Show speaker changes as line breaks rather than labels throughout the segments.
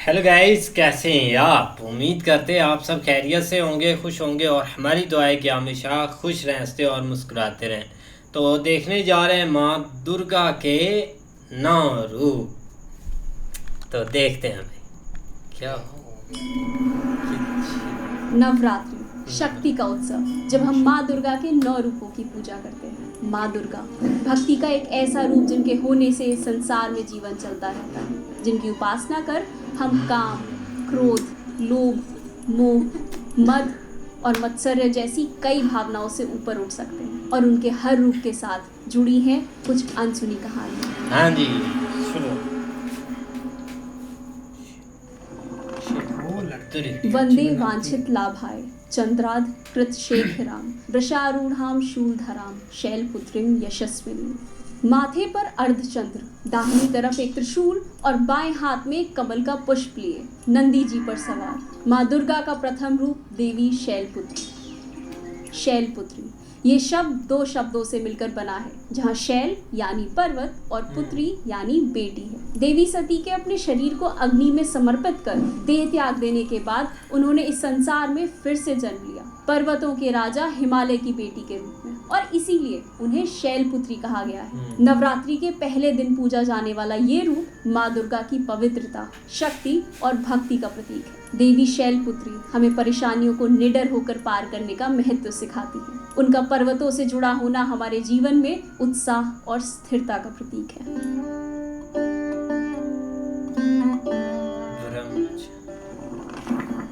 Hello guys, कैसे हैं आप? उम्मीद करते हैं आप सब खैरियत से होंगे, खुश होंगे और हमारी दुआ है कि हमेशा खुश रहें, हंसते और मुस्कुराते रहें। तो देखने जा रहे हैं माँ दुर्गा के 9 रूप। तो देखते हैं भाई क्या
नवरात्रि शक्ति का उत्सव। जब हम माँ दुर्गा के 9 रूपों की पूजा करते हैं। माँ दुर्गा भक्ति का एक ऐसा रूप जिनके होने से इस संसार में जीवन चलता रहता है, जिनकी उपासना कर हम काम, क्रोध, लोभ, मोह, मद और मत्सर्य जैसी कई भावनाओं से ऊपर उठ सकते हैं। और उनके हर रूप के साथ जुड़ी हैं कुछ अनसुनी कहानियाँ।
हाँ जी, सुनो।
वंदे वांछित लाभाय चंद्राद कृत शेखराम वृषारूढ़ाम शूलधराम शैलपुत्रीम यशस्विनी। माथे पर अर्धचंद्र, दाहिनी तरफ एक त्रिशूल और बाएं हाथ में एक कमल का पुष्प लिए नंदी जी पर सवार माँ दुर्गा का प्रथम रूप देवी शैलपुत्री। शैलपुत्री ये शब्द 2 शब्दों से मिलकर बना है, जहाँ शैल यानी पर्वत और पुत्री यानी बेटी है। देवी सती के अपने शरीर को अग्नि में समर्पित कर देह त्याग देने के बाद उन्होंने इस संसार में फिर से जन्म लिया, पर्वतों के राजा हिमालय की बेटी के रूप में, और इसीलिए उन्हें शैलपुत्री कहा गया है। नवरात्रि के पहले दिन पूजा जाने वाला ये रूप माँ दुर्गा की पवित्रता, शक्ति और भक्ति का प्रतीक है। देवी शैलपुत्री हमें परेशानियों को निडर होकर पार करने का महत्व सिखाती है। उनका पर्वतों से जुड़ा होना हमारे जीवन में उत्साह और स्थिरता का प्रतीक है।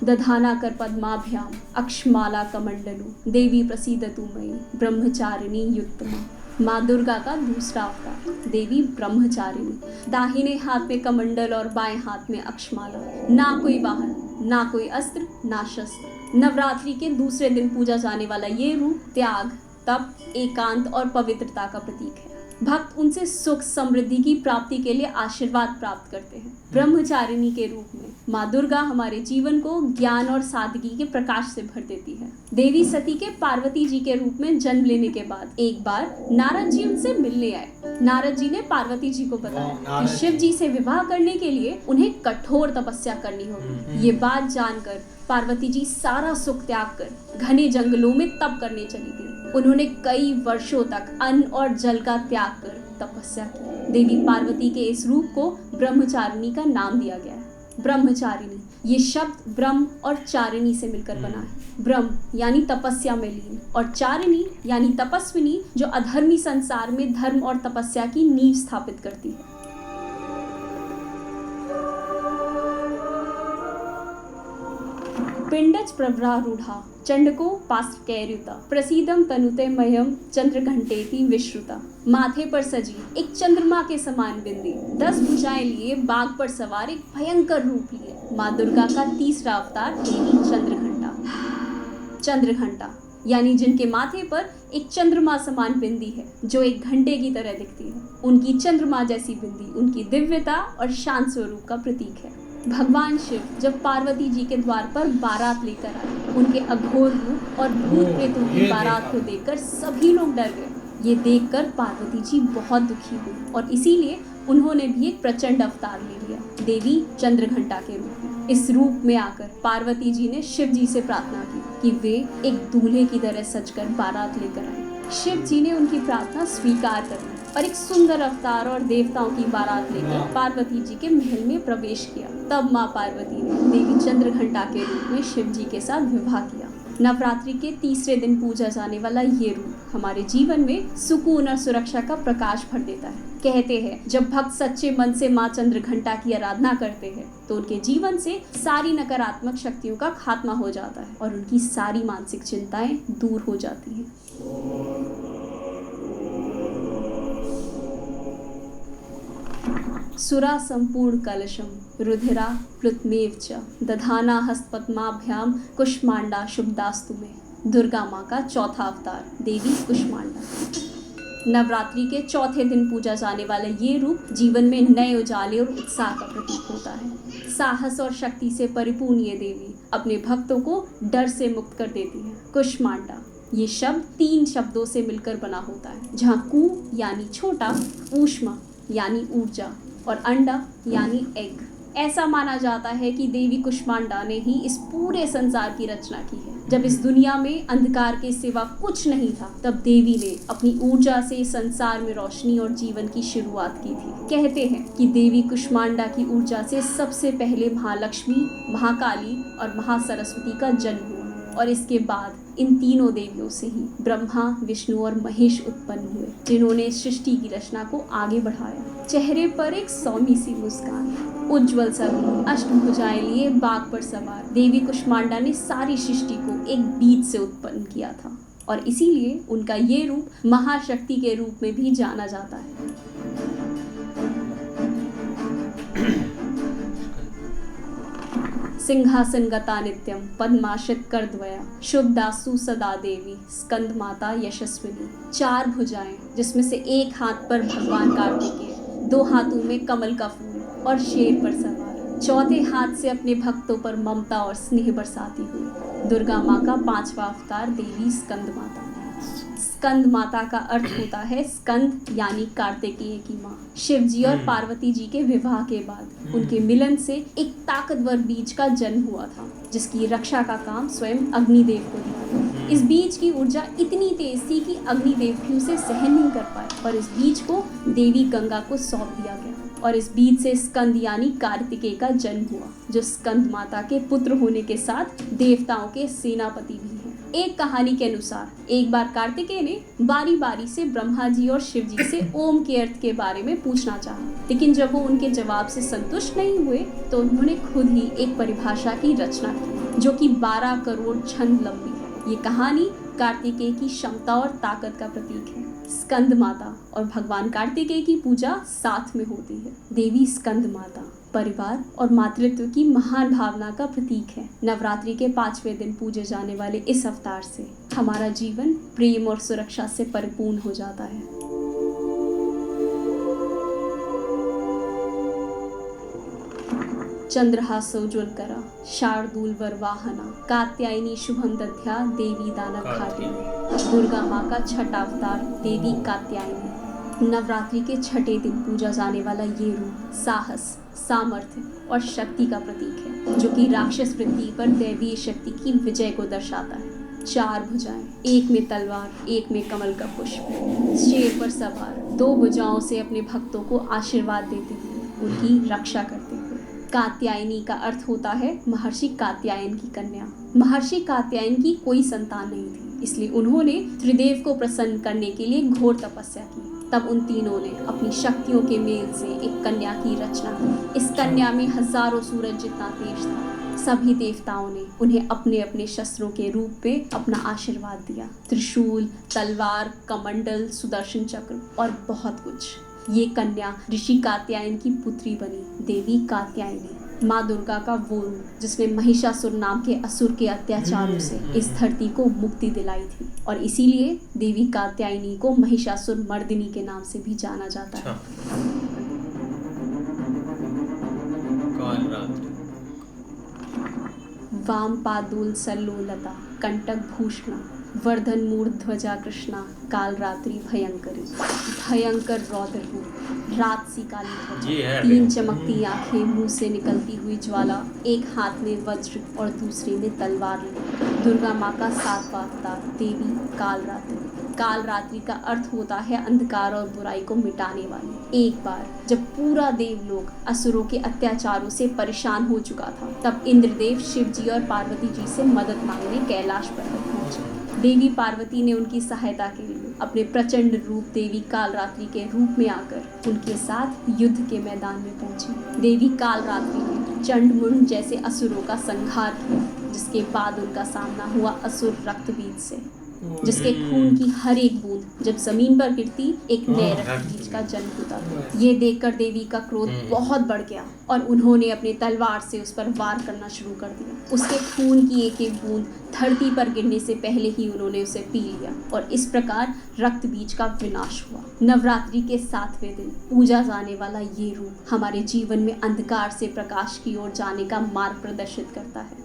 दधाना कर पद्माभ्याम अक्षमाला कमंडलु देवी प्रसीदतु मयि ब्रह्मचारिणी युक्तमा। माँ दुर्गा का दूसरा अवतार देवी ब्रह्मचारिणी। दाहिने हाथ में कमंडल और बाएं हाथ में अक्षमाला। ना कोई वाहन, ना कोई अस्त्र, ना शस्त्र। नवरात्रि के दूसरे दिन पूजा जाने वाला ये रूप त्याग, तप, एकांत और पवित्रता का प्रतीक है। भक्त उनसे सुख समृद्धि की प्राप्ति के लिए आशीर्वाद प्राप्त करते हैं। ब्रह्मचारिणी के रूप में माँ दुर्गा हमारे जीवन को ज्ञान और सादगी के प्रकाश से भर देती है। देवी सती के पार्वती जी के रूप में जन्म लेने के बाद एक बार नारद जी उनसे मिलने आए। नारद जी ने पार्वती जी को बताया कि शिव जी से विवाह करने के लिए उन्हें कठोर तपस्या करनी होगी। ये बात जानकर पार्वती जी सारा सुख त्याग कर घने जंगलों में तप करने चली गई। उन्होंने कई वर्षों तक अन्न और जल का त्याग कर तपस्या की। देवी पार्वती के इस रूप को ब्रह्मचारिणी का नाम दिया गया है। ब्रह्मचारिणी ये शब्द ब्रह्म और चारिणी से मिलकर बना है। ब्रह्म यानी तपस्या में लीन और चारिणी यानी तपस्विनी, जो अधर्मी संसार में धर्म और तपस्या की नींव स्थापित करती है। पिंडज प्रवरारूढ़ा चंडको पास्कैर्युता प्रसीदम तनुते मह्यम चंद्रघंटेति विश्रुता। माथे पर सजी एक चंद्रमा के समान बिंदी, 10 भुजाएं लिए बाघ पर सवार एक भयंकर रूप लिए माँ दुर्गा का तीसरा अवतार देवी चंद्रघंटा। चंद्रघंटा यानी जिनके माथे पर एक चंद्रमा समान बिंदी है, जो एक घंटे की तरह दिखती है। उनकी चंद्रमा जैसी बिंदी उनकी दिव्यता और शांत स्वरूप का प्रतीक है। भगवान शिव जब पार्वती जी के द्वार पर बारात लेकर आए, उनके अघोर रूप और भूत प्रेतों की बारात को देखकर सभी लोग डर गए। ये देखकर पार्वती जी बहुत दुखी हुई और इसीलिए उन्होंने भी एक प्रचंड अवतार ले लिया, देवी चंद्रघंटा के रूप में। इस रूप में आकर पार्वती जी ने शिव जी से प्रार्थना की कि वे एक दूल्हे की तरह सजकर बारात लेकर आए। शिव जी ने उनकी प्रार्थना स्वीकार कर ली और एक सुंदर अवतार और देवताओं की बारात लेकर पार्वती जी के महल में प्रवेश किया। तब माँ पार्वती ने देवी चंद्रघंटा के रूप में शिव जी के साथ विवाह किया। नवरात्रि के तीसरे दिन पूजा जाने वाला ये रूप हमारे जीवन में सुकून और सुरक्षा का प्रकाश भर देता है। कहते हैं जब भक्त सच्चे मन से माँ चंद्रघंटा की आराधना करते हैं तो उनके जीवन से सारी नकारात्मक शक्तियों का खात्मा हो जाता है और उनकी सारी मानसिक चिंताएं दूर हो जाती हैं। सुरा संपूर्ण कलशम रुधिरा प्लुतमेव च दधाना हस्तपद्माभ्याम कुष्मांडा शुभदास्तु में। दुर्गा माँ का चौथा अवतार देवी कुष्मांडा। नवरात्रि के चौथे दिन पूजा जाने वाला ये रूप जीवन में नए उजाले और उत्साह का प्रतीक होता है। साहस और शक्ति से परिपूर्ण ये देवी अपने भक्तों को डर से मुक्त कर देती है। कुष्मांडा ये शब्द 3 शब्दों से मिलकर बना होता है, जहाँ कु यानी छोटा, ऊष्मा यानी ऊर्जा और अंडा यानी एग ऐसा माना जाता है कि देवी कुष्मांडा ने ही इस पूरे संसार की रचना की है। जब इस दुनिया में अंधकार के सिवा कुछ नहीं था, तब देवी ने अपनी ऊर्जा से संसार में रोशनी और जीवन की शुरुआत की थी। कहते हैं कि देवी कुष्मांडा की ऊर्जा से सबसे पहले महालक्ष्मी, महाकाली और महासरस्वती का जन्म हुआ और इसके बाद इन तीनों देवियों से ही ब्रह्मा, विष्णु और महेश उत्पन्न हुए, जिन्होंने सृष्टि की रचना को आगे बढ़ाया। चेहरे पर एक सौम्य सी मुस्कान, उज्जवल सर, अष्टभुजाएं लिए बाघ पर सवार देवी कुष्मांडा ने सारी सृष्टि को एक बीज से उत्पन्न किया था और इसीलिए उनका ये रूप महाशक्ति के रूप में भी जाना जाता है। सिंहासन गता नित्यम पद्माशित करद्वया शुभदासु सदा देवी स्कंद माता यशस्विनी। 4 भुजाएं, जिसमें से एक हाथ पर भगवान कार्तिकेय, 2 हाथों में कमल का फूल और शेर पर सवार, चौथे हाथ से अपने भक्तों पर ममता और स्नेह बरसाती हुई दुर्गा माँ का 5वां अवतार देवी स्कंद माता। स्कंद माता का अर्थ होता है स्कंद यानी कार्तिकेय की माँ। शिव जी और पार्वती जी के विवाह के बाद उनके मिलन से एक ताकतवर बीज का जन्म हुआ था, जिसकी रक्षा का काम स्वयं अग्निदेव को दिया। इस बीज की ऊर्जा इतनी तेज थी कि अग्निदेव भी उसे सहन नहीं कर पाए और इस बीज को देवी गंगा को सौंप दिया गया और इस बीज से स्कंद यानी कार्तिकेय का जन्म हुआ, जो स्कंद माता के पुत्र होने के साथ देवताओं के सेनापति भी हैं। एक कहानी के अनुसार एक बार कार्तिकेय ने बारी बारी से ब्रह्मा जी और शिव जी से ओम के अर्थ के बारे में पूछना चाहा, लेकिन जब वो उनके जवाब से संतुष्ट नहीं हुए तो उन्होंने खुद ही एक परिभाषा की रचना की, जो कि 12 करोड़ छंद लंबी है। ये कहानी कार्तिकेय की क्षमता और ताकत का प्रतीक है। स्कंद माता और भगवान कार्तिकेय की पूजा साथ में होती है। देवी स्कंद माता परिवार और मातृत्व की महान भावना का प्रतीक है। नवरात्रि के 5वें दिन पूजे जाने वाले इस अवतार से हमारा जीवन प्रेम और सुरक्षा से परिपूर्ण हो जाता है। चंद्रहासोज्ज्वलकरा शार्दूल वरवाहना कात्यायनी शुभम दध्या देवी दानव घाटिनी। दुर्गा माँ का 6वां अवतार देवी कात्यायनी। नवरात्रि के 6ठे दिन पूजा जाने वाला ये रूप साहस, सामर्थ्य और शक्ति का प्रतीक है, जो कि राक्षस वृत्ति पर दैवीय शक्ति की विजय को दर्शाता है। 4 भुजाएं, एक में तलवार, एक में कमल का पुष्प, शेर पर सवार, 2 भुजाओं से अपने भक्तों को आशीर्वाद देते हुए उनकी रक्षा करते हुए। कात्यायनी का अर्थ होता है महर्षि कात्यायन की कन्या। महर्षि कात्यायन की कोई संतान नहीं थी, इसलिए उन्होंने त्रिदेव को प्रसन्न करने के लिए घोर तपस्या की। तब उन तीनों ने अपनी शक्तियों के मेल से एक कन्या की रचना की। इस कन्या में हजारों सूरज जितना तेज था। सभी देवताओं ने उन्हें अपने अपने शस्त्रों के रूप में अपना आशीर्वाद दिया। त्रिशूल, तलवार, कमंडल, सुदर्शन चक्र और बहुत कुछ। ये कन्या ऋषि कात्यायन की पुत्री बनी, देवी कात्यायनी। माँ दुर्गा का वो रूप जिसने महिषासुर नाम के असुर के अत्याचारों से इस धरती को मुक्ति दिलाई थी और इसीलिए देवी कात्यायनी को महिषासुर मर्दिनी के नाम से भी जाना जाता है। वाम पादूल सल्लोलता कंटक भूषणा वर्धन मूर्ध्वजा कृष्णा काल रात्रि भयंकरी। भयंकर रौद्र रूप, रात सी काली ध्वजा, 3 चमकती आंखें, मुंह से निकलती हुई ज्वाला, एक हाथ में वज्र और दूसरे में तलवार लिए। दुर्गा माँ का 7वां अवतार देवी काल रात्रि। काल रात्रि का अर्थ होता है अंधकार और बुराई को मिटाने वाली। एक बार जब पूरा देवलोक असुरों के अत्याचारों से परेशान हो चुका था, तब इंद्रदेव शिव जी और पार्वती जी से मदद मांगने कैलाश पर्वत पहुंचे। देवी पार्वती ने उनकी सहायता के लिए अपने प्रचंड रूप देवी कालरात्रि के रूप में आकर उनके साथ युद्ध के मैदान में पहुंची। देवी कालरात्रि ने चंडमुंड जैसे असुरों का संहार किया, जिसके बाद उनका सामना हुआ असुर रक्तबीज से, जिसके खून की हर एक बूंद जब जमीन पर गिरती एक नए रक्तबीज का जन्म होता था। ये देखकर देवी का क्रोध बहुत बढ़ गया और उन्होंने अपनी तलवार से उस पर वार करना शुरू कर दिया। उसके खून की एक एक बूंद धरती पर गिरने से पहले ही उन्होंने उसे पी लिया और इस प्रकार रक्तबीज का विनाश हुआ। नवरात्रि के 7वें दिन पूजा जाने वाला ये रूप हमारे जीवन में अंधकार से प्रकाश की ओर जाने का मार्ग प्रदर्शित करता है।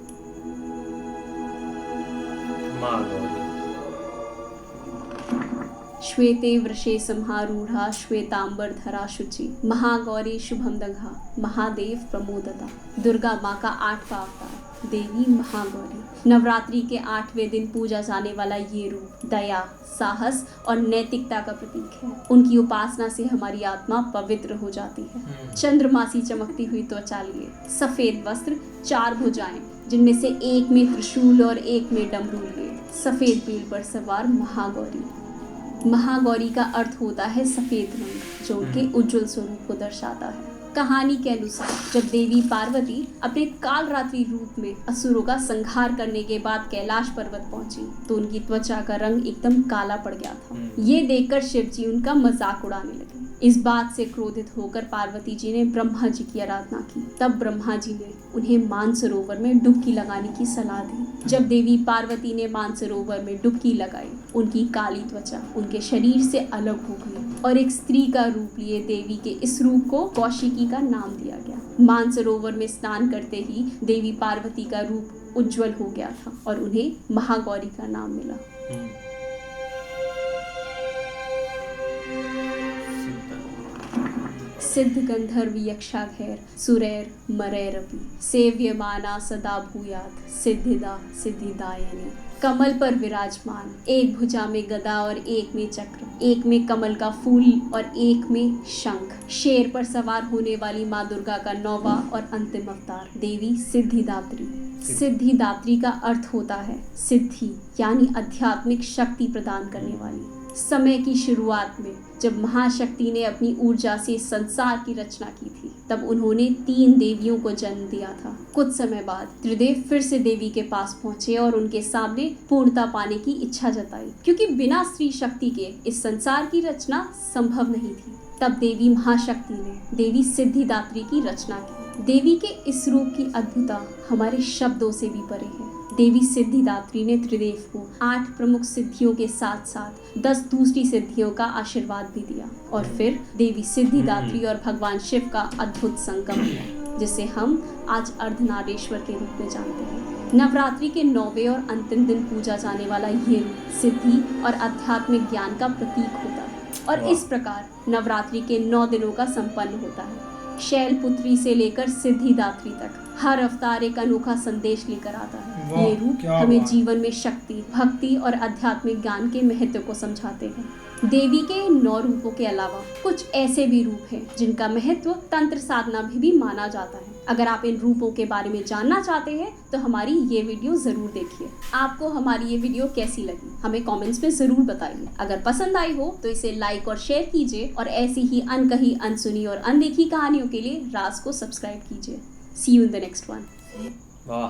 श्वेते वृषे संहारूढ़ा श्वेतांबर धरा शुचि महागौरी शुभम दघा महादेव प्रमोदता। दुर्गा माँ का 8वां अवतार देवी महागौरी। नवरात्रि के 8वें दिन पूजा जाने वाला ये रूप दया, साहस और नैतिकता का प्रतीक है। उनकी उपासना से हमारी आत्मा पवित्र हो जाती है। चंद्रमासी चमकती हुई त्वचा लिए, सफेद वस्त्र, 4 भुजाएं जिनमें से एक में त्रिशूल और एक में डमरू लिए, सफेद पील पर सवार महागौरी। महागौरी का अर्थ होता है सफेद रंग, जो उनके उज्जवल स्वरूप को दर्शाता है। कहानी के अनुसार जब देवी पार्वती अपने कालरात्रि रूप में असुरों का संहार करने के बाद कैलाश पर्वत पहुंची तो उनकी त्वचा का रंग एकदम काला पड़ गया था। ये देखकर शिव जी उनका मजाक उड़ाने लगे। इस बात से क्रोधित होकर पार्वती जी ने ब्रह्मा जी की आराधना की। तब ब्रह्मा जी ने उन्हें मानसरोवर में डुबकी लगाने की सलाह दी। जब देवी पार्वती ने मानसरोवर में डुबकी लगाई, उनकी काली त्वचा उनके शरीर से अलग हो गई और एक स्त्री का रूप लिए देवी के इस रूप को कौशिकी का नाम दिया गया। मानसरोवर में स्नान करते ही देवी पार्वती का रूप उज्जवल हो गया था और उन्हें महागौरी का नाम मिला। सिद्ध गंधर्व यक्षाघैर सुरैर मरैरपि सेव्यमाना सदा भूयात सिद्धिदा सिद्धिदायनी। कमल पर विराजमान, एक भुजा में गदा और एक में चक्र, एक में कमल का फूल और एक में शंख। शेर पर सवार होने वाली माँ दुर्गा का 9वां और अंतिम अवतार देवी सिद्धिदात्री। सिद्धिदात्री का अर्थ होता है सिद्धि, यानी आध्यात्मिक शक्ति प्रदान करने वाली। समय की शुरुआत में जब महाशक्ति ने अपनी ऊर्जा से संसार की रचना की थी, तब उन्होंने 3 देवियों को जन्म दिया था। कुछ समय बाद त्रिदेव फिर से देवी के पास पहुंचे और उनके सामने पूर्णता पाने की इच्छा जताई, क्योंकि बिना स्त्री शक्ति के इस संसार की रचना संभव नहीं थी। तब देवी महाशक्ति ने देवी सिद्धिदात्री की रचना की। देवी के इस रूप की अद्भुतता हमारे शब्दों से भी परे है। देवी सिद्धिदात्री ने त्रिदेव को 8 प्रमुख सिद्धियों के साथ साथ 10 दूसरी सिद्धियों का आशीर्वाद भी दिया और फिर देवी सिद्धिदात्री और भगवान शिव का अद्भुत संगम हुआ, जिसे हम आज अर्धनारीश्वर के रूप में जानते हैं। नवरात्रि के 9वें और अंतिम दिन पूजा जाने वाला ये रूप सिद्धि और आध्यात्मिक ज्ञान का प्रतीक होता है और इस प्रकार नवरात्रि के 9 दिनों का संपन्न होता है। शैलपुत्री से लेकर सिद्धिदात्री तक हर अवतार एक अनोखा संदेश लेकर आता है। ये रूप हमें जीवन में शक्ति, भक्ति और आध्यात्मिक ज्ञान के महत्व को समझाते हैं। देवी के 9 रूपों के अलावा कुछ ऐसे भी रूप हैं जिनका महत्व तंत्र साधना में भी माना जाता है। अगर आप इन रूपों के बारे में जानना चाहते हैं तो हमारी ये वीडियो जरूर देखिए। आपको हमारी ये वीडियो कैसी लगी हमें कमेंट्स में जरूर बताइए। अगर पसंद आई हो तो इसे लाइक और शेयर कीजिए और ऐसी ही अनकही, अनसुनी और अनदेखी कहानियों के लिए राज को सब्सक्राइब कीजिए। See you in the next one.
वाह,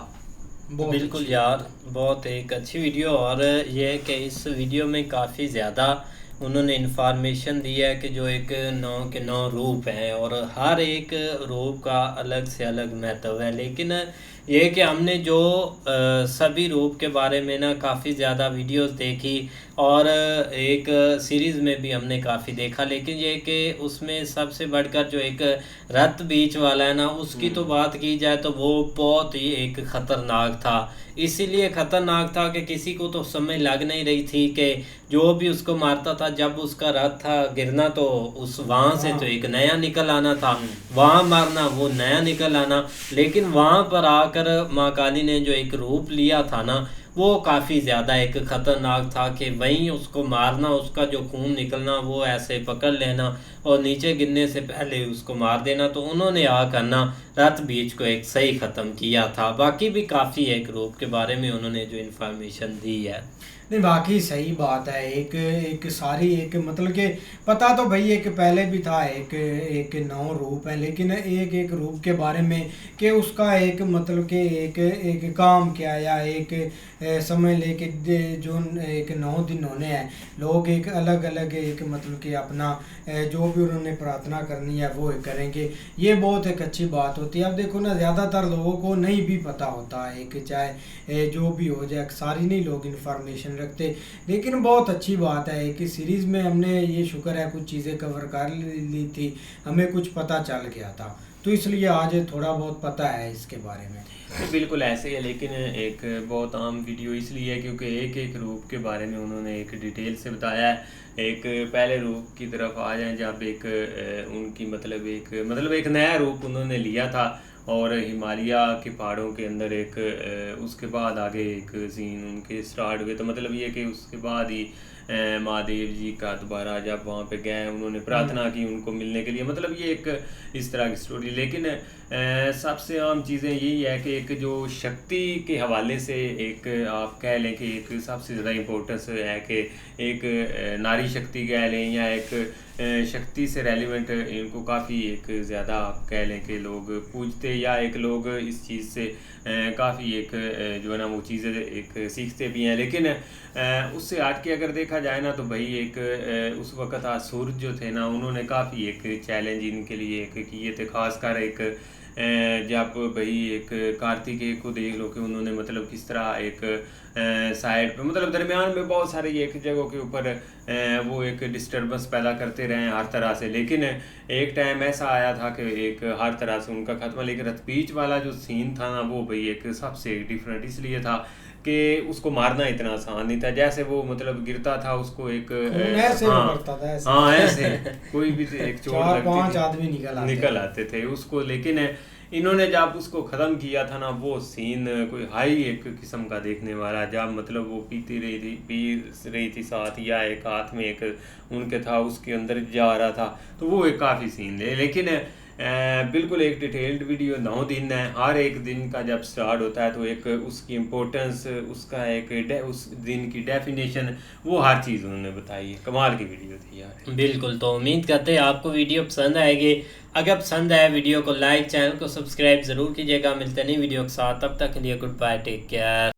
बिल्कुल यार, बहुत एक अच्छी वीडियो। और ये है कि इस वीडियो में काफ़ी ज़्यादा उन्होंने इन्फॉर्मेशन दी है कि जो एक 9 के 9 रूप हैं और हर एक रूप का अलग से अलग महत्व है। लेकिन ये कि हमने जो सभी रूप के बारे में ना काफ़ी ज़्यादा वीडियोस देखी और एक सीरीज़ में भी हमने काफ़ी देखा, लेकिन ये कि उसमें सबसे बढ़कर जो एक रथ बीच वाला है ना, उसकी तो बात की जाए तो वो बहुत ही एक ख़तरनाक था। इसीलिए ख़तरनाक था कि किसी को तो समझ लग नहीं रही थी कि जो भी उसको मारता था, जब उसका रथ था गिरना तो उस वहाँ से तो एक नया निकल आना था, वहाँ मारना वो नया निकल आना। लेकिन वहाँ पर आकर माँ काली ने जो एक रूप लिया था ना, वो काफ़ी ज़्यादा एक ख़तरनाक था कि वहीं उसको मारना, उसका जो खून निकलना वो ऐसे पकड़ लेना और नीचे गिरने से पहले उसको मार देना। तो उन्होंने आकर ना रथ बीच को एक सही ख़त्म किया था। बाकी भी काफ़ी एक रूप के बारे में उन्होंने जो इन्फॉर्मेशन दी है,
नहीं बाकी सही बात है। एक सारी एक मतलब कि पता तो भाई एक पहले भी था, एक 9 रूप है, लेकिन एक रूप के बारे में कि उसका एक मतलब कि एक काम क्या या एक समय लेके जो एक 9 दिन होने हैं, लोग एक अलग अलग एक मतलब कि अपना जो भी उन्होंने प्रार्थना करनी है वो करेंगे। ये बहुत एक अच्छी बात होती है। अब देखो ना, ज़्यादातर लोगों को नहीं भी पता होता है कि चाहे जो भी हो जाए, सारी नहीं लोग इन्फॉर्मेशन रखते। लेकिन बहुत अच्छी बात है कि सीरीज़ में हमने ये शुक्र है कुछ चीज़ें कवर कर ली थी, हमें कुछ पता चल गया था। तो इसलिए आज थोड़ा बहुत पता है इसके बारे में।
तो बिल्कुल ऐसे ही है, लेकिन एक बहुत आम वीडियो इसलिए है क्योंकि एक एक रूप के बारे में उन्होंने एक डिटेल से बताया है। एक पहले रूप की तरफ आ जाएं जब एक उनकी मतलब एक नया रूप उन्होंने लिया था और हिमालय के पहाड़ों के अंदर एक उसके बाद आगे एक सीन उनके स्टार्ट हुए। तो मतलब ये कि उसके बाद ही महादेव जी का दोबारा जब वहाँ पे गए उन्होंने प्रार्थना की उनको मिलने के लिए, मतलब ये एक इस तरह की स्टोरी। लेकिन सबसे आम चीज़ें यही है कि एक जो शक्ति के हवाले से एक आप कह लें कि एक सबसे ज़्यादा इम्पोर्टेंस है कि एक नारी शक्ति कह लें या एक शक्ति से रेलिवेंट इनको काफ़ी एक ज़्यादा आप कह लें कि लोग पूजते या एक लोग इस चीज़ से काफ़ी एक जो है ना वो चीज़ें एक सीखते भी हैं। लेकिन उससे हट के अगर देखा जाए ना तो भाई एक उस वक़्त असुर जो थे ना उन्होंने काफ़ी एक चैलेंज इनके लिए एक किए थे। खासकर एक जब भाई एक कार्तिकेय को देख लो कि उन्होंने मतलब किस तरह एक साइड पे मतलब दरमियान में बहुत सारे एक जगहों के ऊपर वो एक डिस्टर्बेंस पैदा करते रहे हर तरह से। लेकिन एक टाइम ऐसा आया था कि एक हर तरह से उनका खत्म। लेकिन रथबीच वाला जो सीन था ना वो भाई एक सबसे डिफरेंट इसलिए था कि उसको मारना इतना आसान नहीं था। जैसे वो मतलब गिरता था उसको एक
ऐसे
हाँ
करता था ऐसे।
हाँ ऐसे कोई भी एक चोट
चार
लगती
पांच
थी,
आदमी निकल
आते थे उसको। लेकिन इन्होंने जब उसको ख़त्म किया था ना वो सीन कोई हाई एक किस्म का देखने वाला, जब मतलब वो पी रही थी साथ या एक हाथ में एक उनके था उसके अंदर जा रहा था, तो वो एक काफ़ी सीन है। लेकिन बिल्कुल एक डिटेल्ड वीडियो 9 दिन है। हर एक दिन का जब स्टार्ट होता है तो एक उसकी इम्पोर्टेंस उसका एक उस दिन की डेफिनेशन वो हर चीज़ उन्होंने बताई है। कमाल की वीडियो थी यार।
बिल्कुल, तो उम्मीद करते हैं आपको वीडियो पसंद आएगी। अगर पसंद आए वीडियो को लाइक, चैनल को सब्सक्राइब ज़रूर कीजिएगा। मिलते नहीं वीडियो के साथ, तब तक के लिए गुड बाय, टेक केयर।